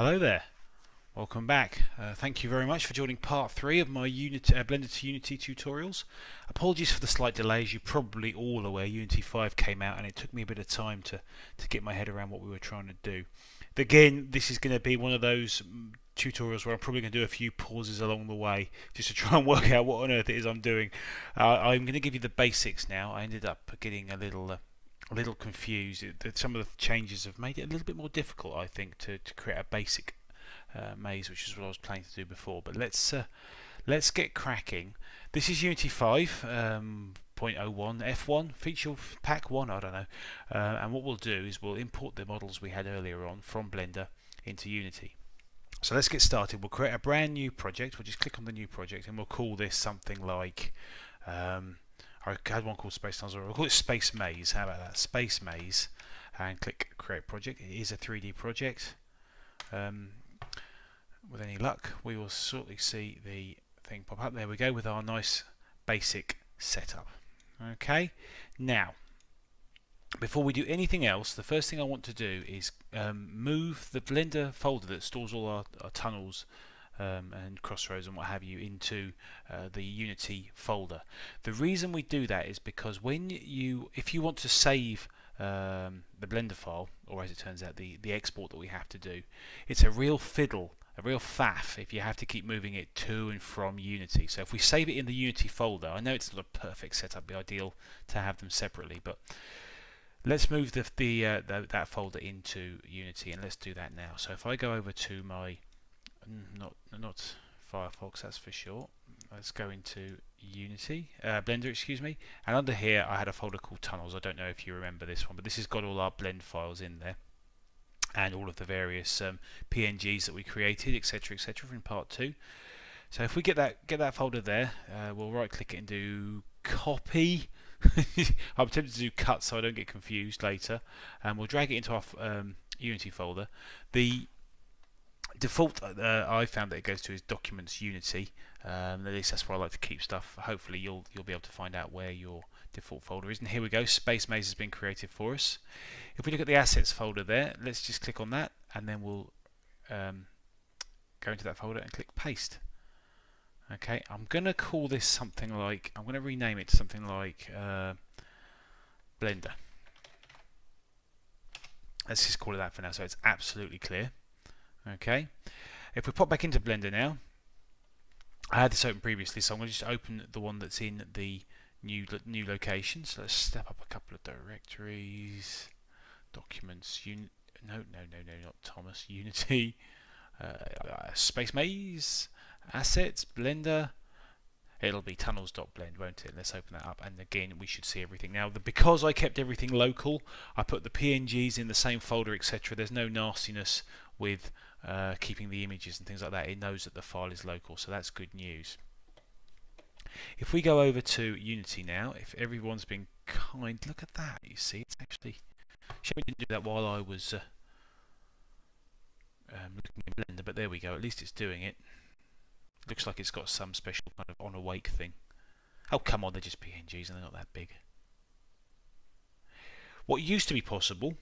Hello there, welcome back. Thank you very much for joining part 3 of my Blender to Unity tutorials. Apologies for the slight delay. As you're probably all aware, Unity 5 came out and it took me a bit of time to get my head around what we were trying to do. Again, this is going to be one of those tutorials where I'm probably going to do a few pauses along the way just to try and work out what on earth it is I'm doing. I'm going to give you the basics now. I ended up getting a little confused. Some of the changes have made it a little bit more difficult, I think, to create a basic maze, which is what I was planning to do before. But let's get cracking. This is Unity 5 0.01 F1 feature pack 1, I don't know. And what we'll do is we'll import the models we had earlier on from Blender into Unity. So let's get started. We'll create a brand new project. We'll just click on the new project and we'll call this something like I had one called Space Tunnels, or we'll call it Space Maze. How about that? Space Maze. And click Create Project. It is a 3D project. With any luck, we will shortly see the thing pop up. There we go, with our nice basic setup. Okay. Now, before we do anything else, the first thing I want to do is move the Blender folder that stores all our tunnels and crossroads and what have you into the Unity folder. The reason we do that is because if you want to save the Blender file, or as it turns out the export that we have to do, it's a real fiddle, a real faff if you have to keep moving it to and from Unity. So if we save it in the Unity folder, I know it's not a perfect setup, it'd be ideal to have them separately, but let's move that folder into Unity, and let's do that now. So if I go over to my not Firefox, that's for sure. Let's go into Unity, Blender, excuse me, and under here I had a folder called Tunnels. I don't know if you remember this one, but this has got all our blend files in there and all of the various PNGs that we created, etc., etc., from part 2. So if we get that folder there, we'll right click it and do copy. I'm tempted to do cut so I don't get confused later, and we'll drag it into our Unity folder. The default I found that it goes to is Documents Unity. At least that's where I like to keep stuff. Hopefully you'll be able to find out where your default folder is. And here we go, Space Maze has been created for us. If we look at the Assets folder there, let's just click on that, and then we'll go into that folder and click Paste. Okay, I'm going to call this something like, I'm going to rename it to something like Blender. Let's just call it that for now so it's absolutely clear. Okay, if we pop back into Blender now, I had this open previously, so I'm going to just open the one that's in the new location. So let's step up a couple of directories, Documents, not Thomas, Unity, Space Maze, Assets, Blender. It'll be tunnels.blend, won't it? Let's open that up, and again we should see everything. Now, because I kept everything local, I put the PNGs in the same folder, etc. There's no nastiness with keeping the images and things like that. It knows that the file is local, so that's good news. If we go over to Unity now, if everyone's been kind, look at that. You see, it's actually. Shame we didn't do that while I was looking at Blender, but there we go. At least it's doing it. Looks like it's got some special kind of on awake thing. Oh, come on, they're just PNGs and they're not that big. What used to be possible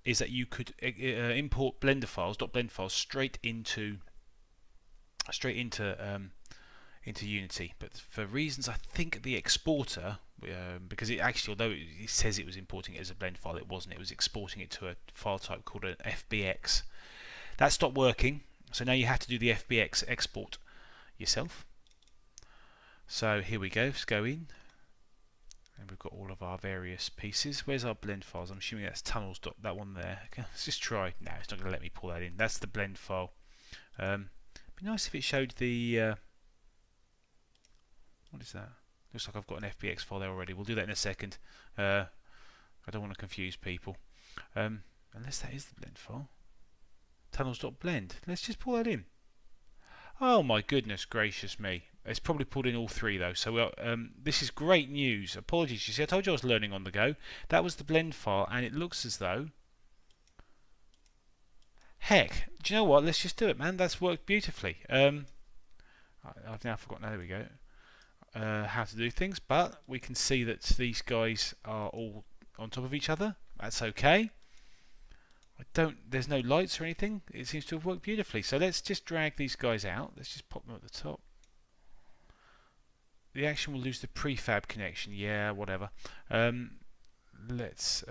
is that you could import Blender files, .blend files, straight into Unity, but for reasons, I think the exporter, because it actually, although it says it was importing it as a blend file, it wasn't. It was exporting it to a file type called an FBX. That stopped working, so now you have to do the FBX export yourself. So here we go. Let's go in, and we've got all of our various pieces. Where's our blend files? I'm assuming that's tunnels. That one there. Okay, let's just try. No, it's not going to let me pull that in. That's the blend file. It'd be nice if it showed the. What is that? Looks like I've got an FBX file there already. We'll do that in a second. I don't want to confuse people. Unless that is the blend file. Tunnels.blend. Let's just pull that in. Oh my goodness gracious me. It's probably pulled in all three though, so this is great news. Apologies, you see, I told you I was learning on the go. That was the blend file, and it looks as though... Heck, do you know what? Let's just do it, man. That's worked beautifully. I've now forgotten, there we go, how to do things, but we can see that these guys are all on top of each other. That's okay. there's no lights or anything. It seems to have worked beautifully. So let's just drag these guys out. Let's just pop them at the top. The action will lose the prefab connection. Yeah, whatever. Let's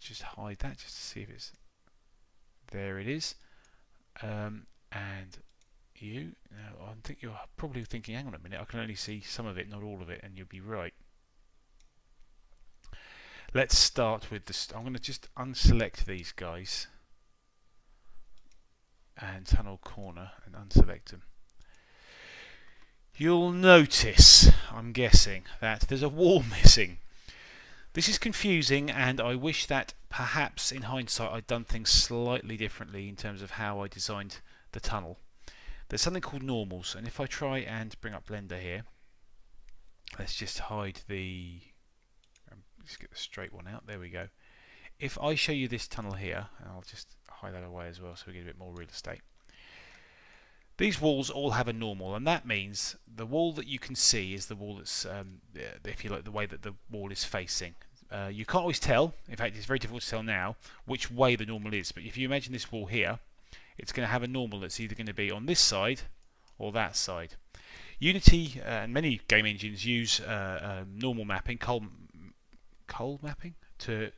just hide that just to see if it's... There it is. And you... Now, I think you're probably thinking, hang on a minute, I can only see some of it, not all of it, and you'll be right. Let's start with this. I'm going to just unselect these guys and tunnel corner and unselect them. You'll notice, I'm guessing, that there's a wall missing. This is confusing, and I wish that perhaps in hindsight I'd done things slightly differently in terms of how I designed the tunnel. There's something called normals, and if I try and bring up Blender here, let's just hide the... Let's get the straight one out. There we go. If I show you this tunnel here, and I'll just hide that away as well so we get a bit more real estate. These walls all have a normal, and that means the wall that you can see is the wall that's, if you like, the way that the wall is facing. You can't always tell, in fact it's very difficult to tell now, which way the normal is, but if you imagine this wall here, it's going to have a normal that's either going to be on this side or that side. Unity and many game engines use normal mapping, coal mapping, to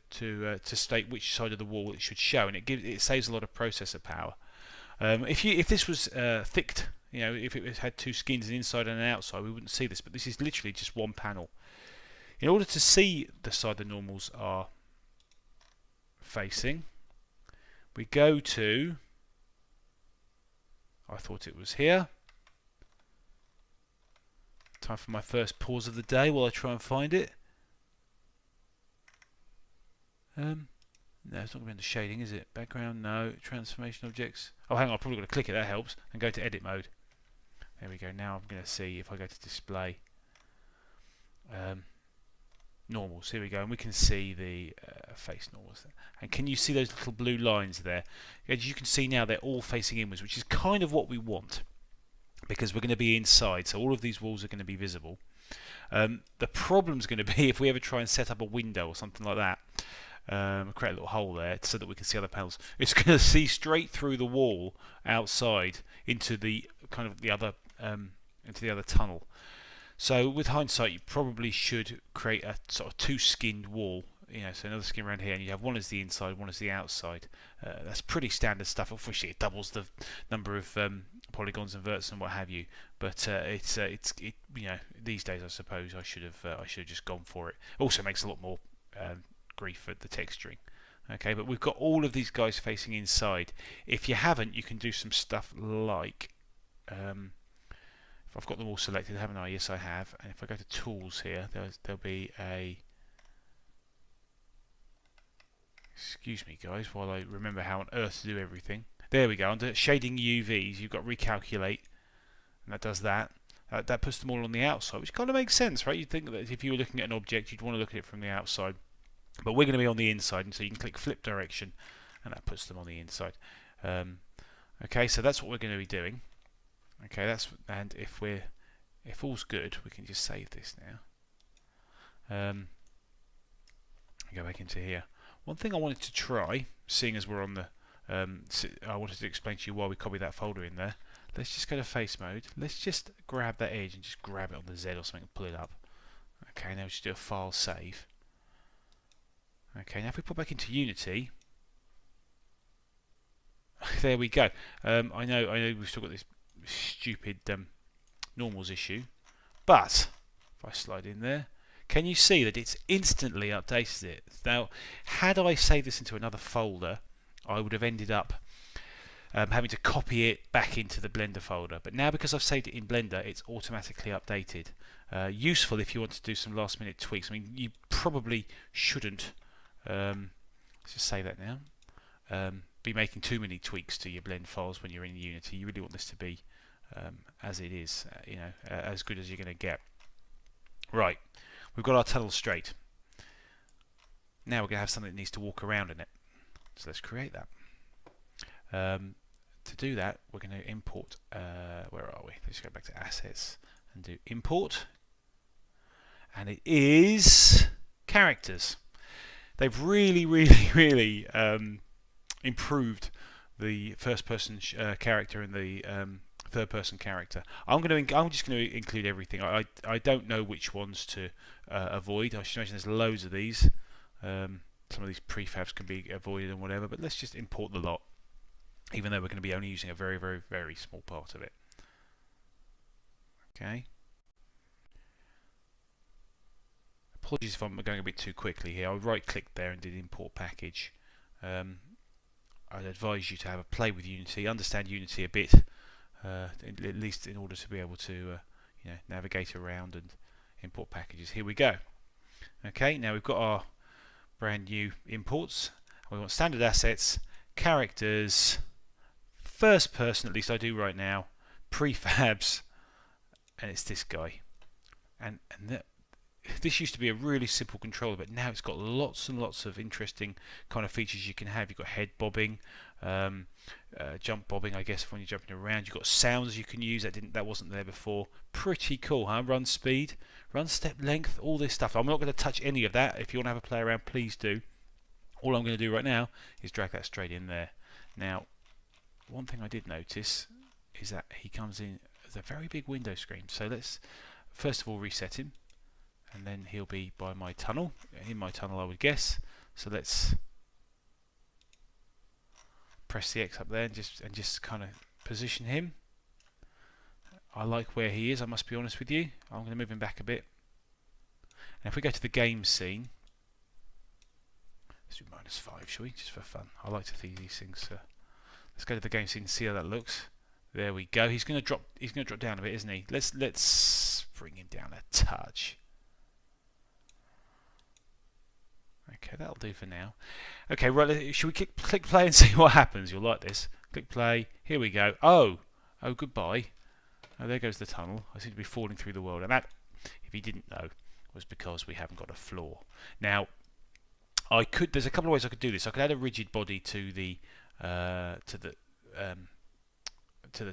state which side of the wall it should show, and it saves a lot of processor power. If this was thicked, if it had two skins, an inside and an outside, we wouldn't see this, but this is literally just one panel. In order to see the side the normals are facing, we go to, I thought it was here. Time for my first pause of the day while I try and find it. No, it's not going to be under shading, is it? Background, no. Transformation objects. Oh, hang on, I've probably got to click it, that helps. And go to edit mode. There we go. Now I'm going to see if I go to display. Normals, here we go. And we can see the face normals there. And can you see those little blue lines there? As you can see now, they're all facing inwards, which is kind of what we want, because we're going to be inside, so all of these walls are going to be visible. The problem's going to be if we ever try and set up a window or something like that. Create a little hole there so that we can see other panels. It's going to see straight through the wall outside into the kind of the other tunnel. So with hindsight, you probably should create a sort of two-skinned wall. So another skin around here, and you have one as the inside, one as the outside. That's pretty standard stuff. Obviously, it doubles the number of polygons and verts and what have you. But these days, I suppose I should have just gone for it. Also makes a lot more grief at the texturing. Okay, but we've got all of these guys facing inside. If you haven't, you can do some stuff like if I've got them all selected, haven't I? Yes, I have. And if I go to tools here, there'll be a... Excuse me, guys, while I remember how on earth to do everything. There we go. Under shading UVs, you've got recalculate, and that does that. That puts them all on the outside, which kind of makes sense, right? You'd think that if you were looking at an object, you'd want to look at it from the outside. But we're going to be on the inside, and so you can click flip direction, and that puts them on the inside. Okay, so that's what we're going to be doing. Okay, and if all's good, we can just save this now. Go back into here. One thing I wanted to try, seeing as we're on the, I wanted to explain to you why we copied that folder in there. Let's just go to face mode. Let's just grab that edge and just grab it on the Z or something and pull it up. Okay, now we just do a file save. Okay, now if we put back into Unity, there we go. I know we've still got this stupid normals issue, but if I slide in there, can you see that it's instantly updated it? Now, had I saved this into another folder, I would have ended up having to copy it back into the Blender folder. But now, because I've saved it in Blender, it's automatically updated. Useful if you want to do some last-minute tweaks. I mean, you probably shouldn't. Let's just say that now. Be making too many tweaks to your blend files when you're in Unity. You really want this to be as it is, as good as you're going to get. Right, we've got our tunnel straight. Now we're going to have something that needs to walk around in it. So let's create that. To do that, we're going to import. Where are we? Let's go back to assets and do import. And it is characters. They've really improved the first-person character and the third-person character. I'm just going to include everything. I don't know which ones to avoid. I should imagine there's loads of these. Some of these prefabs can be avoided and whatever, but let's just import the lot, even though we're going to be only using a very, very, very small part of it. Okay. Apologies if I'm going a bit too quickly here. I right-clicked there and did import package. I'd advise you to have a play with Unity, understand Unity a bit, at least in order to be able to navigate around and import packages. Here we go. Okay, now we've got our brand new imports. We want standard assets, characters, first person, at least I do right now, prefabs, and it's this guy. And this used to be a really simple controller, but now it's got lots and lots of interesting kind of features you can have. You've got head bobbing, jump bobbing, I guess, when you're jumping around. You've got sounds you can use that wasn't there before. Pretty cool, huh? Run speed, run step length, all this stuff. I'm not going to touch any of that. If you want to have a play around, please do. All I'm going to do right now is drag that straight in there. Now, one thing I did notice is that he comes in as a very big window screen. So let's first of all reset him, and then he'll be by my tunnel, in my tunnel I would guess. So let's press the X up there and just kind of position him. I like where he is, I must be honest with you. I'm going to move him back a bit. And if we go to the game scene, let's do -5, shall we? Just for fun. I like to see these things. Let's go to the game scene and see how that looks. There we go. He's going to drop. He's going to drop down a bit, isn't he? Let's bring him down a touch. Okay, that'll do for now. Okay, right. Should we click play and see what happens? You'll like this. Click play. Here we go. Oh, goodbye. Oh, there goes the tunnel. I seem to be falling through the world, and that, if you didn't know, was because we haven't got a floor. Now, there's a couple of ways I could do this. I could add a rigid body to the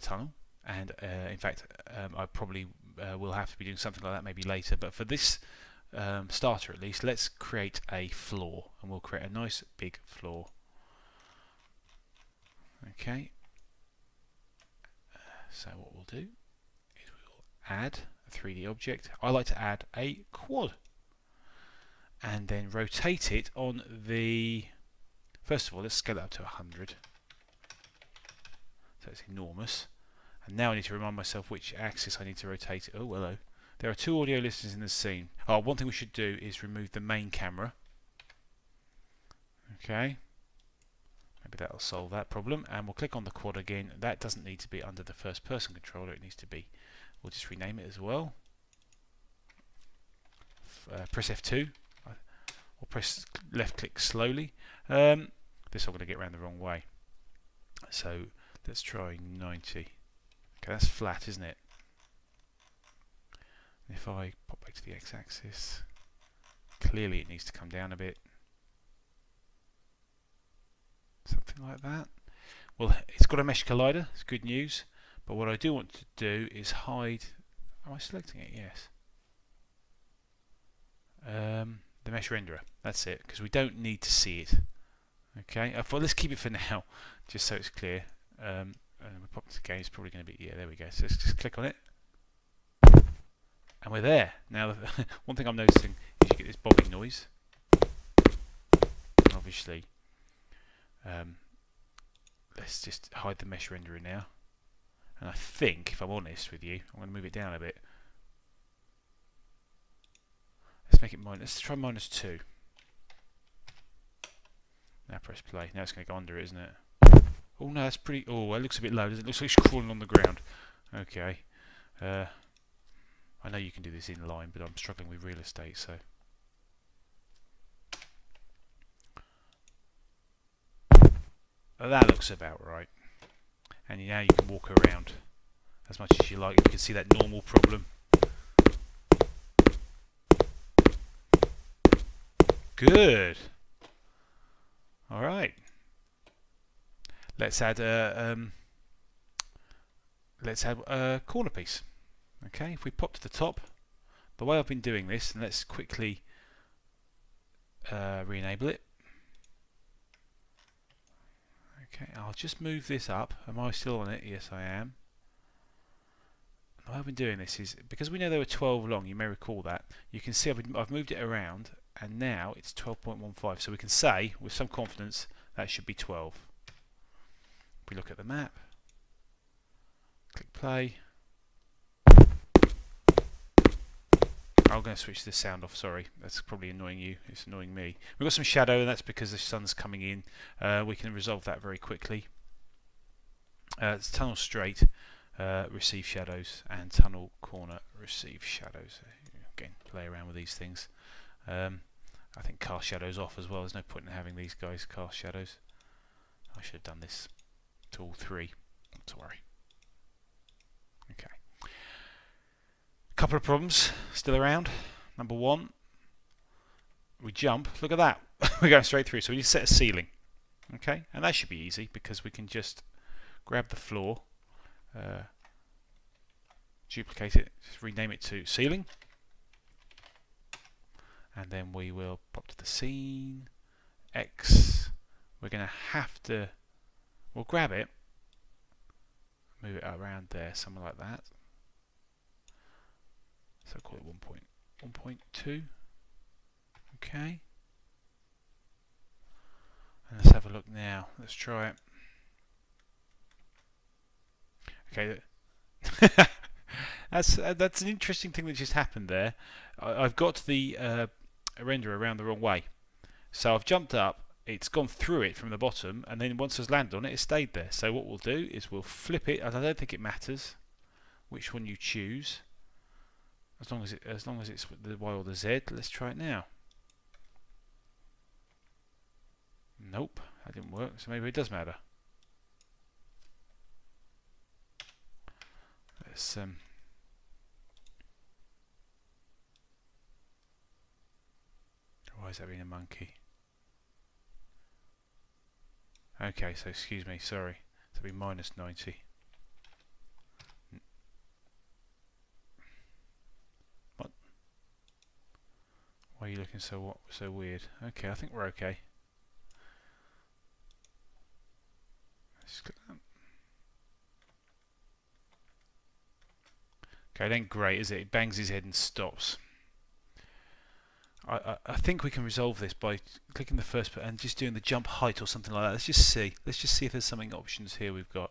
tunnel, and in fact, I probably will have to be doing something like that maybe later. But for this starter, at least, let's create a floor, and we'll create a nice big floor. Okay. So what we'll do is we'll add a 3D object. I like to add a quad, and then rotate it on the. First of all, let's scale it up to 100. So it's enormous. And now I need to remind myself which axis I need to rotate it. Oh, hello. There are 2 audio listeners in the scene. Oh, one thing we should do is remove the main camera. Okay. Maybe that'll solve that problem. And we'll click on the quad again. That doesn't need to be under the first person controller. It needs to be. We'll just rename it as well. Press F2. Or press left click slowly. This I'm going to get around the wrong way. So let's try 90. Okay, that's flat, isn't it? If I pop back to the x-axis, clearly it needs to come down a bit. Something like that. Well, it's got a mesh collider, it's good news. But what I do want to do is hide. Am I selecting it? Yes. The mesh renderer. That's it, because we don't need to see it. Okay. Well, let's keep it for now, just so it's clear. And we pop it to the game. It's probably going to be. Yeah, there we go. So let's just click on it. And we're there. Now, one thing I'm noticing is you get this bobbing noise. And obviously, let's just hide the mesh renderer now. And I think, if I'm honest with you, I'm going to move it down a bit. Let's make it let's try -2. Now press play. Now it's going to go under it, isn't it? Oh no, that's pretty. Oh, it looks a bit low. It looks like it's crawling on the ground. Okay. I know you can do this in line, but I'm struggling with real estate, so. That looks about right. And now you can walk around as much as you like. You can see that normal problem. Good. All right. Let's add a corner piece. Okay, if we pop to the top, the way I've been doing this, and let's quickly re-enable it. Okay, I'll just move this up. Am I still on it? Yes, I am. The way I've been doing this is, because we know they were 12 long, you may recall that, you can see I've moved it around, and now it's 12.15, so we can say, with some confidence, that should be 12. If we look at the map, click play. I'm going to switch this sound off, sorry, that's probably annoying you, it's annoying me. We've got some shadow, and that's because the sun's coming in. We can resolve that very quickly. It's tunnel straight, receive shadows, and tunnel corner, receive shadows. Again, play around with these things. I think cast shadows off as well, there's no point in having these guys cast shadows. I should have done this to all three, not to worry. Okay. Couple of problems still around. Number one, we jump, look at that, we're going straight through, so we need to set a ceiling. Okay, and that should be easy because we can just grab the floor, duplicate it, just rename it to ceiling, and then we will pop to the scene, X, we're going to have to, we'll grab it, move it around there, somewhere like that. So I'll call it 1.2. Okay. And let's have a look now. Let's try it. Okay. that's an interesting thing that just happened there. I've got the renderer around the wrong way. So I've jumped up, it's gone through it from the bottom, and then once it's landed on it, it stayed there. So what we'll do is we'll flip it, and I don't think it matters which one you choose. As long as it's the Y or the Z, let's try it now. Nope, that didn't work, so maybe it does matter. Let's why is that being a monkey? Okay, so excuse me, sorry. That'll be minus 90. What? Why are you looking so weird? Okay, I think we're okay. Let's click that. Okay, then great, is it? It bangs his head and stops. I think we can resolve this by clicking the first button and just doing the jump height or something like that. Let's just see. Let's just see if there's something options here we've got.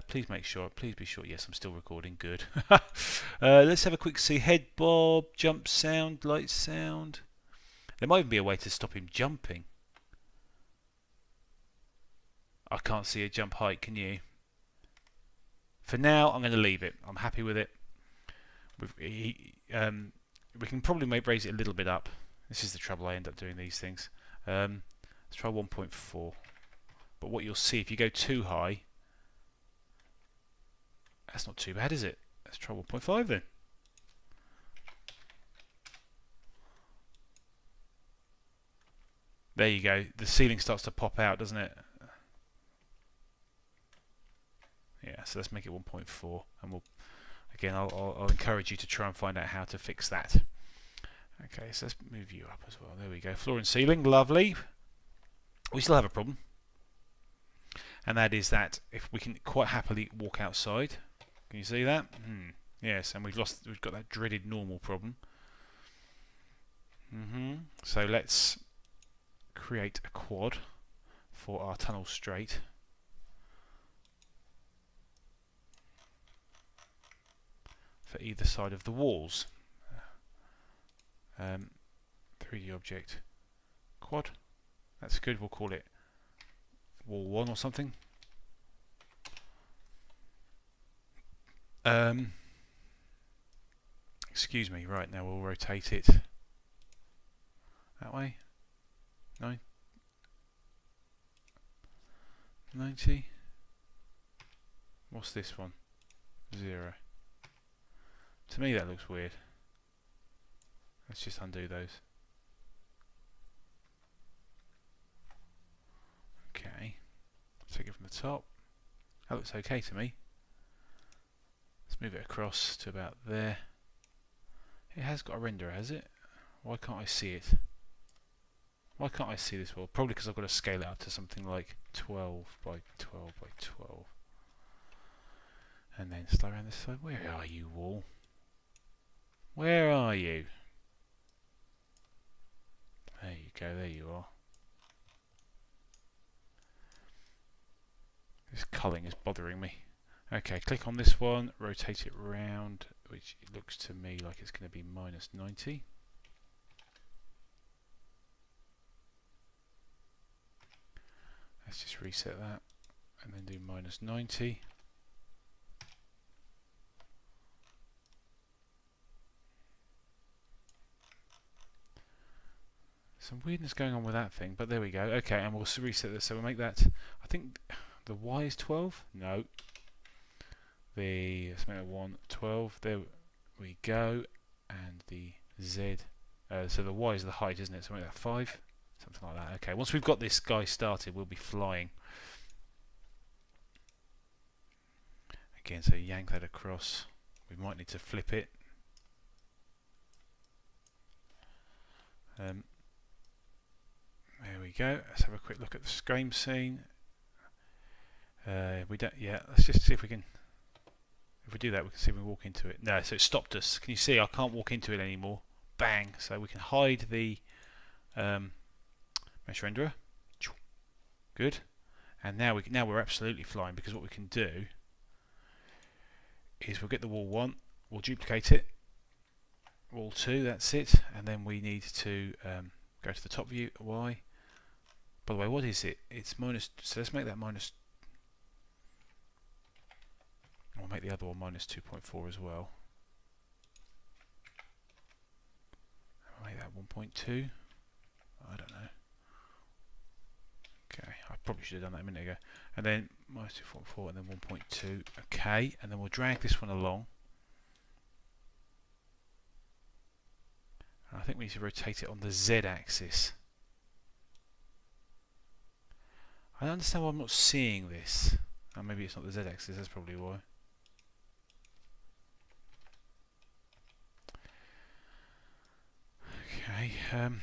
Please make sure. Please be sure. Yes, I'm still recording. Good. Let's have a quick see. Head bob, jump sound, light sound. There might even be a way to stop him jumping. I can't see a jump height. Can you? For now, I'm going to leave it. I'm happy with it. We can probably raise it a little bit up. This is the trouble I end up doing these things. Let's try 1.4. But what you'll see, if you go too high, that's not too bad, is it? Let's try 1.5 then. There you go. The ceiling starts to pop out, doesn't it? Yeah, so let's make it 1.4, and we'll again I'll encourage you to try and find out how to fix that. Okay, so let's move you up as well. There we go. Floor and ceiling, lovely. We still have a problem, and that is that if we can quite happily walk outside. Can you see that? Yes, and we've got that dreaded normal problem. So let's create a quad for our tunnel straight. For either side of the walls. 3D object quad. That's good. We'll call it wall 1 or something. Excuse me. Right, now we'll rotate it that way. 90. What's this one? 0. To me that looks weird. Let's just undo those. Okay. Take it from the top. That looks okay to me. Let's move it across to about there. It has got a renderer, has it? Why can't I see it? Why can't I see this wall? Probably because I've got to scale it up to something like 12 by 12 by 12. And then start around this side. Where are you, wall? Where are you? There you go, there you are. This culling is bothering me. Okay, click on this one, rotate it round, which it looks to me like it's going to be minus 90. Let's just reset that and then do minus 90. Some weirdness going on with that thing, but there we go. Okay, and we'll reset this. So we'll make that, I think the Y is 12? No. Let's make that 1, 12. There we go. And the Z, so the Y is the height, isn't it? So we'll make that 5. Something like that. Okay, once we've got this guy started, we'll be flying. Again, so yank that across. We might need to flip it. There we go. Let's have a quick look at the screen scene. We don't. Yeah. Let's just see if we can. If we do that, we can see if we walk into it. No, so it stopped us. Can you see? I can't walk into it anymore. Bang. So we can hide the mesh renderer. Good. And now we're absolutely flying, because what we can do is we'll get the wall 1. We'll duplicate it. Wall 2. That's it. And then we need to go to the top view. Y. By the way, what is it? It's minus. So let's make that minus. We'll make the other one minus 2.4 as well. I'll make that 1.2. I don't know. Okay, I probably should have done that a minute ago. And then minus 2.4 and then 1.2. Okay, and then we'll drag this one along. And I think we need to rotate it on the Z axis. I don't understand why I'm not seeing this. Oh, maybe it's not the Z axis, that's probably why. Okay, okay,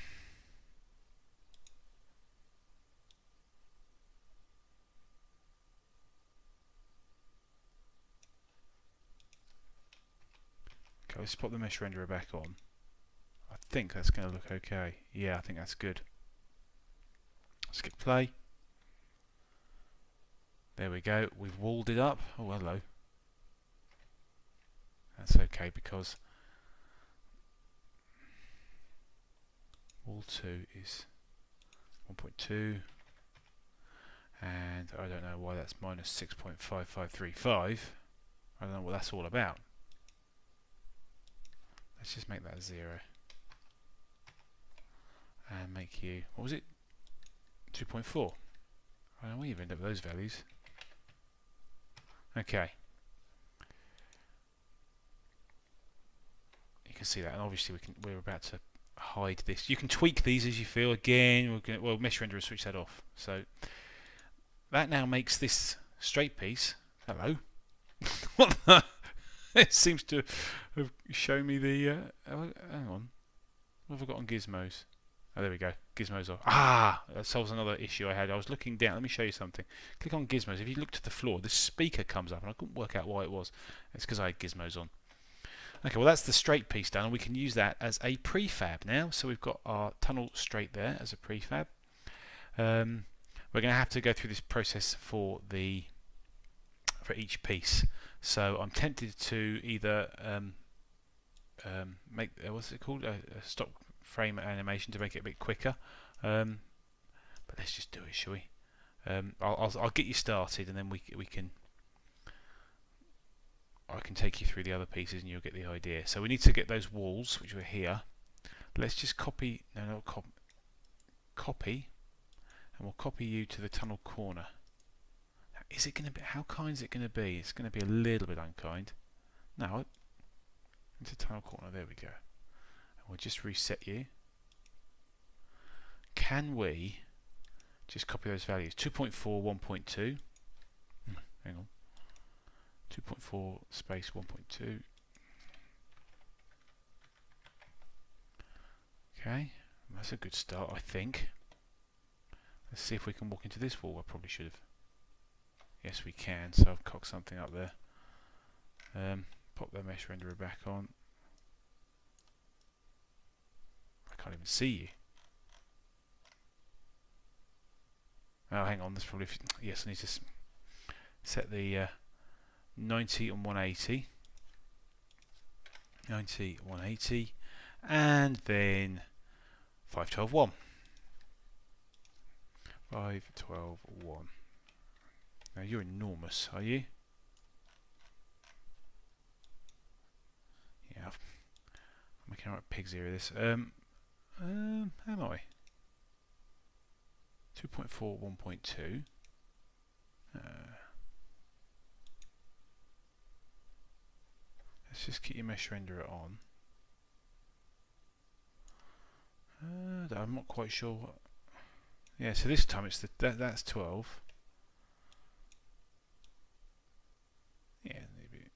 let's pop the mesh renderer back on. I think that's going to look okay. Yeah, I think that's good. Let's click play. There we go. We've walled it up. Oh, hello. That's okay, because wall 2 is 1.2, and I don't know why that's minus 6.5535. I don't know what that's all about. Let's just make that 0 and make you, what was it, 2.4. I don't know where you've ended up with those values. Okay, you can see that, and obviously we're about to hide this. You can tweak these as you feel. Again, well, mesh renderer, switch that off. So that now makes this straight piece. Hello. What the? It seems to have shown me the. Hang on. What have I got on gizmos? Oh, there we go. Gizmos off. Ah, that solves another issue I had. I was looking down. Let me show you something. Click on gizmos. If you look to the floor, this speaker comes up, and I couldn't work out why it was. It's because I had gizmos on. Okay, well that's the straight piece done, and we can use that as a prefab now. So we've got our tunnel straight there as a prefab. We're going to have to go through this process for each piece. So I'm tempted to either make what's it called, a stop frame animation to make it a bit quicker. But let's just do it, shall we? I'll get you started, and then we can. I can take you through the other pieces and you'll get the idea. So we need to get those walls, which are here. Let's just copy, copy, and we'll copy you to the tunnel corner. Now, is it going to be, how kind is it going to be? It's going to be a little bit unkind. No, into tunnel corner, there we go. And we'll just reset you. Can we just copy those values? 2.4, 1.2. Hang on. 2.4 space 1.2. Okay, that's a good start, I think. Let's see if we can walk into this wall. I probably should have. Yes, we can. So I've cocked something up there. Pop the mesh renderer back on. I can't even see you. Oh, hang on. There's probably yes. I need to set the 90 and 180. 90, 180, and then 512, 1. 512, 1. Now you're enormous, are you? Yeah, I'm making alright pigs here with this. Am I? 2.4, 1.2. Let's just keep your mesh renderer on. I'm not quite sure what. Yeah, so this time it's that's 12. Yeah, maybe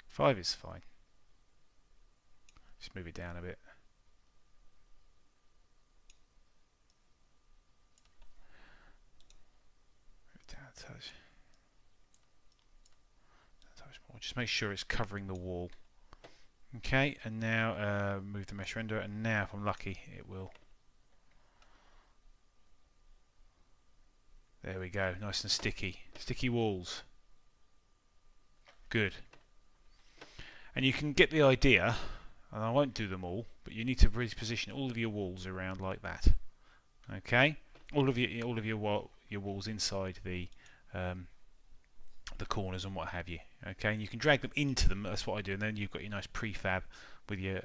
5 is fine. Just move it down a bit. Move it down a touch. Just make sure it's covering the wall. Okay, and now move the mesh renderer, and now if I'm lucky it will. There we go, nice and sticky. Sticky walls. Good. And you can get the idea, and I won't do them all, but you need to really position all of your walls around like that. Okay? All of your walls inside the corners and what have you. Okay, and you can drag them into them. That's what I do, and then you've got your nice prefab with your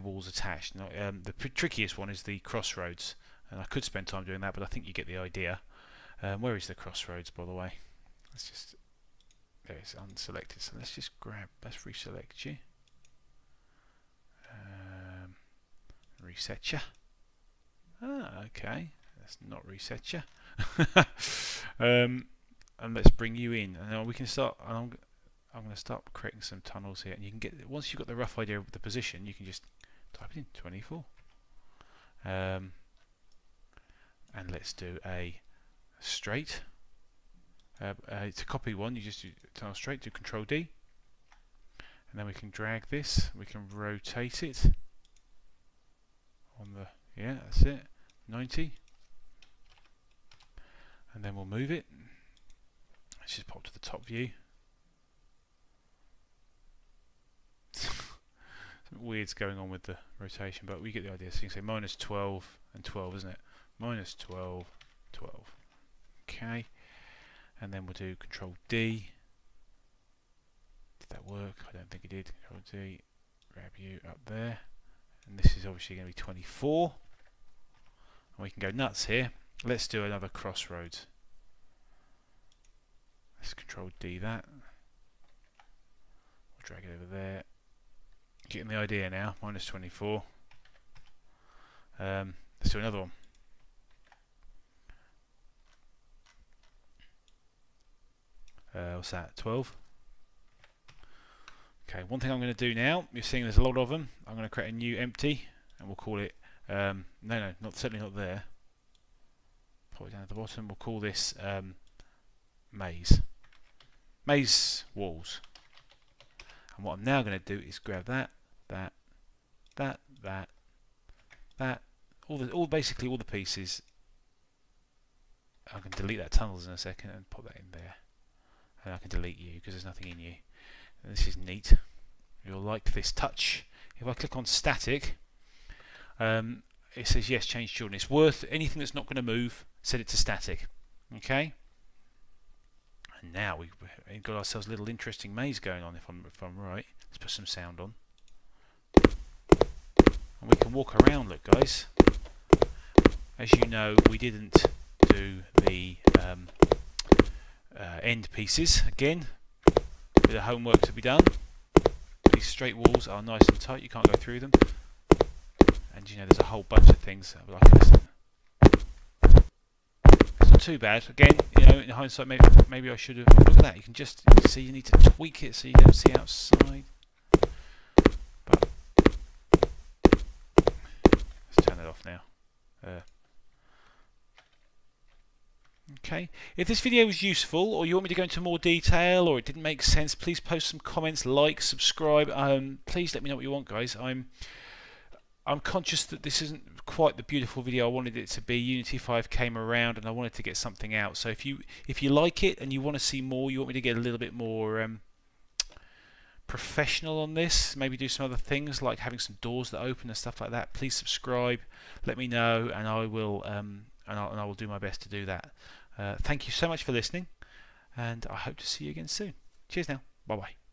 walls attached. Now, the trickiest one is the crossroads, and I could spend time doing that, but I think you get the idea. Where is the crossroads, by the way? Let's just there it's unselected. So let's just let's reselect you. Reset you. Ah, okay. Let's not reset you. And let's bring you in, and now we can start. I'm going to start creating some tunnels here, and you can get, once you've got the rough idea of the position, you can just type it in 24. And let's do a straight. To copy one, you just do tunnel straight. Do Control D, and then we can drag this. We can rotate it on the that's it 90, and then we'll move it. Let's just pop to the top view. Something weird's going on with the rotation, but we get the idea. So you can say minus 12 and 12, isn't it? Minus 12, 12. Okay. And then we'll do Control D. Did that work? I don't think it did. Control D. Grab you up there. And this is obviously going to be 24. And we can go nuts here. Let's do another crossroads. Let's Control D that. We'll drag it over there. Getting the idea now. Minus 24. Let's do another one. What's that? 12. Okay, one thing I'm going to do now, you're seeing there's a lot of them. I'm going to create a new empty, and we'll call it no, certainly not there. Put it down at the bottom. We'll call this maze walls. And what I'm now going to do is grab that, basically all the pieces. I can delete that tunnels in a second and put that in there, and I can delete you because there's nothing in you. And this is neat. You'll like this touch. If I click on static, it says yes, change children. It's worth anything that's not going to move. Set it to static. Okay. And now we've got ourselves a little interesting maze going on. If I'm right, let's put some sound on, and we can walk around. Look, guys. As you know, we didn't do the end pieces again. Bit of homework to be done. These straight walls are nice and tight. You can't go through them. And you know, there's a whole bunch of things like this. It's not too bad. Again, you know, in hindsight, maybe I should have. Look at that. You can just see. You need to tweak it so you don't see outside. But let's turn Okay, if this video was useful or you want me to go into more detail or it didn't make sense, please post some comments, like, subscribe. Please let me know what you want, guys. I'm conscious that this isn't quite the beautiful video I wanted it to be. Unity 5 came around and I wanted to get something out. So if you like it and you want to see more, you want me to get a little bit more professional on this, maybe do some other things like having some doors that open and stuff like that, please subscribe, let me know, and I will do my best to do that. Thank you so much for listening, and I hope to see you again soon. Cheers now. Bye bye.